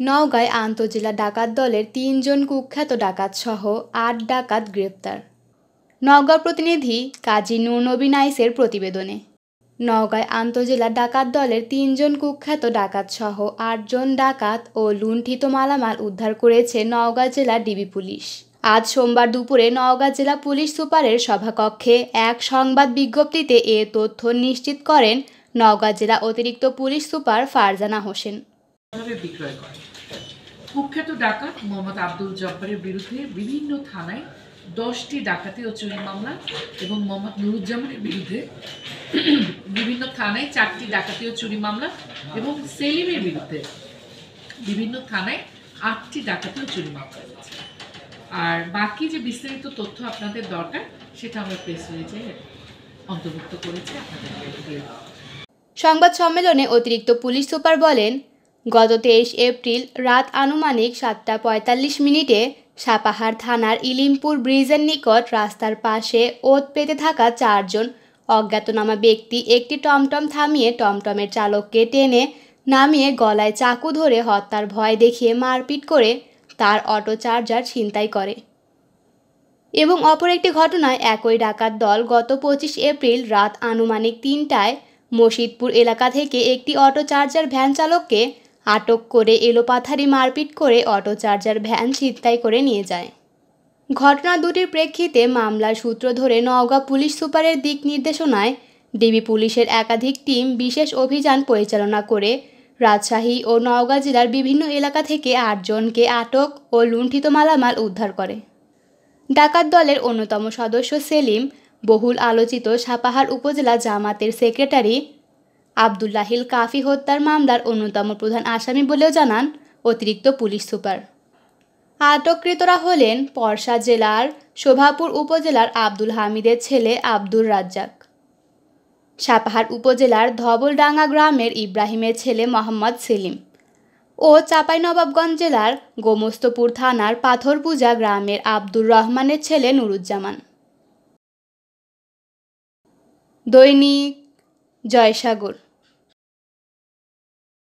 নওগাঁয় আন্তঃজেলা ডাকাত দলের ৩ জন কুখ্যাত ডাকাতসহ ৮ ডাকাত গ্রেপ্তার। নওগাঁ প্রতিনিধি কাজী নূর নবী নাইসের প্রতিবেদনে। নওগাঁয় আন্তঃজেলা ডাকাত দলের ৩ জন কুখ্যাত ডাকাতসহ ৮ জন ডাকাত ও লুণ্ঠিত মালামাল উদ্ধার করেছে নওগাঁ জেলা ডিবি পুলিশ। আজ সোমবার দুপুরে নওগাঁ জেলা পুলিশ সুপারের সভাকক্ষে এক সংবাদ বিজ্ঞপ্তিতে এ তথ্য নিশ্চিত করেন নওগাঁ জেলা অতিরিক্ত পুলিশ সুপার ফারজানা হোসেন। কুখ্যাত ডাকাত মোহাম্মদ আব্দুল জব্বারের বিরুদ্ধে বিভিন্ন থানায় 10টি ডাকাতি ও চুরি মামলা এবং মোহাম্মদ নুরুজ্জামানের বিরুদ্ধে বিভিন্ন থানায় 4টি ডাকাতি ও চুরি মামলা এবং সেলিমের বিরুদ্ধে বিভিন্ন থানায় 8টি ডাকাতি ও চুরি মামলা রয়েছে। আর বাকি যে বিস্তারিত তথ্য আপনাদের দরকার সেটা আমরা প্রেস রিলিজে অন্তর্ভুক্ত করেছি আপনাদের। সংবাদ সম্মেলনে অতিরিক্ত পুলিশ সুপার বলেন, গত 23 এপ্রিল রাত আনুমানিক 7টা 45 মিনিটে সাপাহার থানার ইলিমপুর ব্রিজের নিকট রাস্তার পাশে ওত পেতে থাকা 4 জন অজ্ঞাতনামা ব্যক্তি একটি টমটম থামিয়ে টমটমের চালককে টেনে নামিয়ে গলায় চাকু ধরে হত্যার ভয় দেখিয়ে মারপিট করে তার অটো চার্জার ছিনতাই করে এবং অপর একটি ঘটনায় একই ডাকাত দল গত 25 এপ্রিল রাত আনুমানিক 3টায় মসজিদপুর এলাকা থেকে একটি অটো চার্জার ভ্যান চালককে আটক করে এলোপাথারি মারপিট করে অটো চার্জার ভ্যান ছিনতাই করে নিয়ে যায়। ঘটনা দুটির প্রেক্ষিতে মামলার সূত্র ধরে নওগাঁ পুলিশ সুপারের দিক নির্দেশনায় ডিবি পুলিশের একাধিক টিম বিশেষ অভিযান পরিচালনা করে রাজশাহী ও নওগাঁ জেলার বিভিন্ন এলাকা থেকে 8 জনকে আটক ও লুণ্ঠিত মালামাল উদ্ধার করে। ডাকাত দলের অন্যতম সদস্য সেলিম বহুল আলোচিত সাপাহার উপজেলা জামাতের সেক্রেটারি আবদুল্লাহিল কাফি হত্যার মামলার অন্যতম প্রধান আসামি বলেও জানান অতিরিক্ত পুলিশ সুপার। আটককৃতরা হলেন পরশা জেলার শোভাপুর উপজেলার আব্দুল হামিদের ছেলে আব্দুর রাজ্জাক, সাপাহার উপজেলার ধবলডাঙ্গা গ্রামের ইব্রাহিমের ছেলে মোহাম্মদ সেলিম ও চাঁপাইনবাবগঞ্জ জেলার গোমস্তপুর থানার পাথরপূজা গ্রামের আব্দুর রহমানের ছেলে নুরুজ্জামান। দৈনিক জয়সাগর।